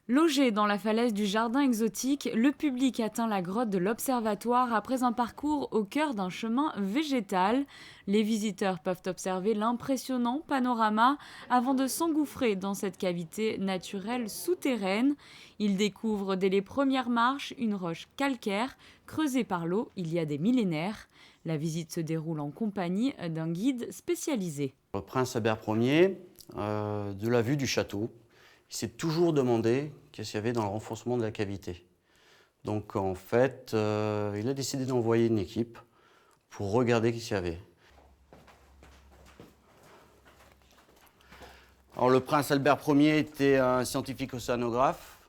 Logé dans la falaise du jardin exotique, le public atteint la grotte de l'Observatoire après un parcours au cœur d'un chemin végétal. Les visiteurs peuvent observer l'impressionnant panorama avant de s'engouffrer dans cette cavité naturelle souterraine. Ils découvrent dès les premières marches une roche calcaire creusée par l'eau il y a des millénaires. La visite se déroule en compagnie d'un guide spécialisé. Le prince Albert Ier, de la vue du château, il s'est toujours demandé qu'est-ce qu'il y avait dans le renfoncement de la cavité. Donc en fait, il a décidé d'envoyer une équipe pour regarder ce qu'il y avait. Alors le prince Albert Ier était un scientifique océanographe.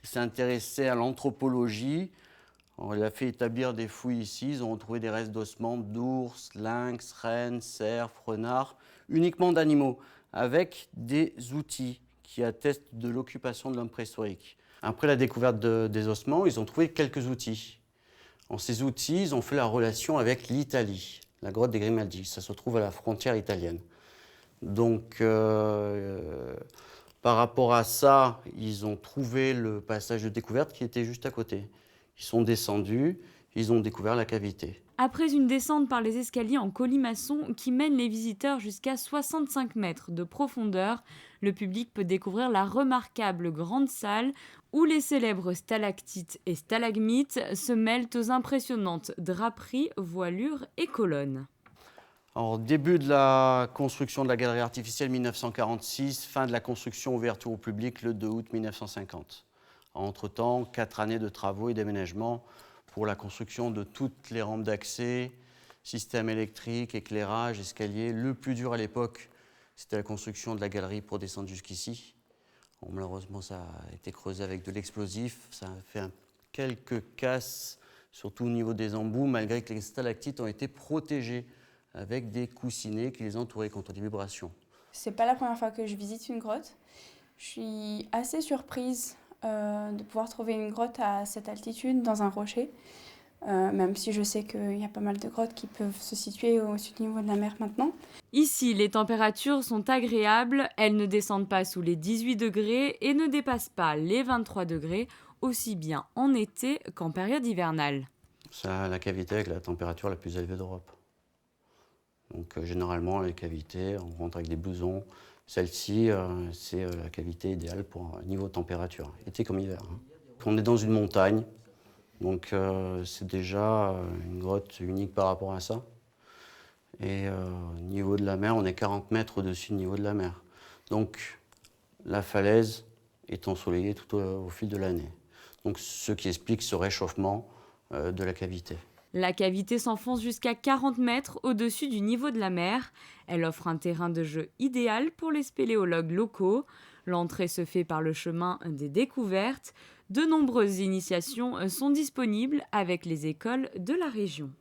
Il s'est intéressé à l'anthropologie. Alors, il a fait établir des fouilles ici. Ils ont retrouvé des restes d'ossements d'ours, lynx, rennes, cerfs, renards, uniquement d'animaux, avec des outils qui attestent de l'occupation de l'homme préhistorique. Après la découverte des ossements, ils ont trouvé quelques outils. En ces outils, ils ont fait la relation avec l'Italie, la grotte des Grimaldi. Ça se trouve à la frontière italienne. Donc, par rapport à ça, ils ont trouvé le passage de découverte qui était juste à côté. Ils sont descendus, ils ont découvert la cavité. Après une descente par les escaliers en colimaçon qui mènent les visiteurs jusqu'à 65 mètres de profondeur, le public peut découvrir la remarquable grande salle où les célèbres stalactites et stalagmites se mêlent aux impressionnantes draperies, voilures et colonnes. Alors, début de la construction de la galerie artificielle 1946, fin de la construction ouverture au public le 2 août 1950. Entre-temps, 4 années de travaux et d'aménagement pour la construction de toutes les rampes d'accès, système électrique, éclairage, escalier. Le plus dur à l'époque, c'était la construction de la galerie pour descendre jusqu'ici. Bon, malheureusement, ça a été creusé avec de l'explosif. Ça a fait quelques casses, surtout au niveau des embouts, malgré que les stalactites ont été protégés avec des coussinets qui les entouraient contre les vibrations. C'est pas la première fois que je visite une grotte. Je suis assez surprise de pouvoir trouver une grotte à cette altitude dans un rocher, même si je sais qu'il y a pas mal de grottes qui peuvent se situer au-dessus du niveau de la mer maintenant. Ici, les températures sont agréables, elles ne descendent pas sous les 18 degrés et ne dépassent pas les 23 degrés, aussi bien en été qu'en période hivernale. C'est la cavité avec la température la plus élevée d'Europe. Donc généralement, les cavités, on rentre avec des blousons. Celle-ci, c'est la cavité idéale pour un niveau de température, été comme hiver. On est dans une montagne, donc c'est déjà une grotte unique par rapport à ça. Et au niveau de la mer, on est 40 mètres au-dessus du niveau de la mer. Donc la falaise est ensoleillée tout au fil de l'année. Donc ce qui explique ce réchauffement de la cavité. La cavité s'enfonce jusqu'à 40 mètres au-dessus du niveau de la mer. Elle offre un terrain de jeu idéal pour les spéléologues locaux. L'entrée se fait par le chemin des découvertes. De nombreuses initiations sont disponibles avec les écoles de la région.